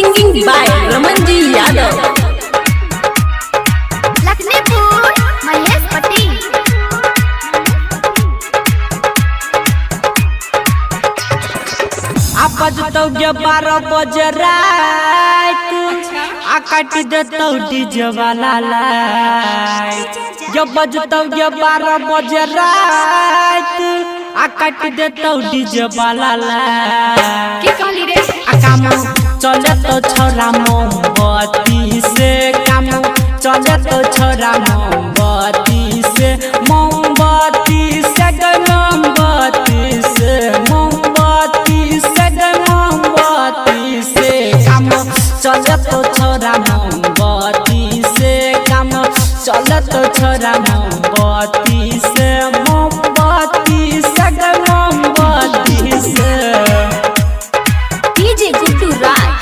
Singing by Ramanji Yadav. Lakhanpur Mahesh पति। आप बजतौ 12 बजे रात आ काटी देतौ डीजे वाला लाइट। जब बजतौ 12 बजे रात आ काटी देतौ डीजे वाला लाइट। की कहली रे? आ काम चले तो छोरा मोमबत्ती से, काम चले तो छोरा मोमबत्ती से, मोमबत्ती से गे मोमबत्ती से, मोमबत्ती से गे मोमबत्ती से। काम चले तो छोरा मोमबत्ती से, काम चले तो छोरा मोमबत्ती से, मोमबत्ती से गे मोमबत्ती से। DJ Guttu Raj.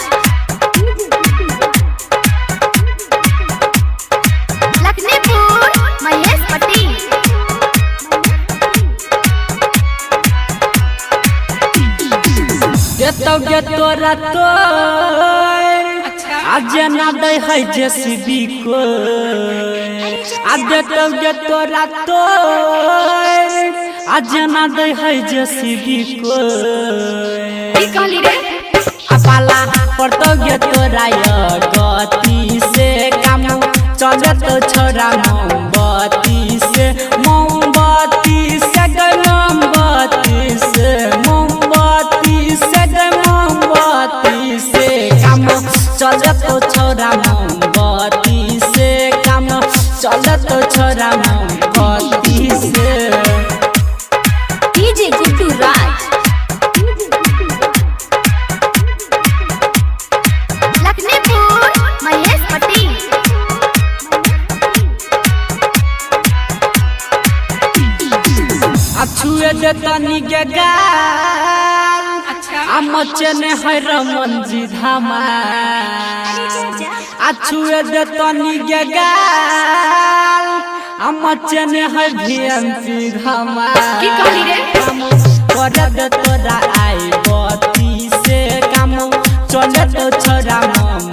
Lakhanpur Mahesh पति। देतौ गे तोरा आज ना दे है जेसीबी को, आज देतौ गे तोरा आज ना दे है जेसीबी को। की कहली रे? अपाला पड़तौ गे तोरा गति से, काम चले तो छोरा मोमबत्ती से, मोमबत्ती से गे मोमबत्ती से, मोमबत्ती से गे मोमबत्ती से। काम चले तो छोरा मोमबत्ती से, काम चले तो छोरा मोमबत्ती से। DJ Guttu Raj. Lakhanpur Mahesh पति। छुए दे तनी के गाल, आ मचने है रमन जी धमाल। छुए दे तनी के गाल, आ मचने है भीएमपी धमाल। की कहली रे? कर दे तोरा आई बत्ती से, काम चले तो छोरा मोम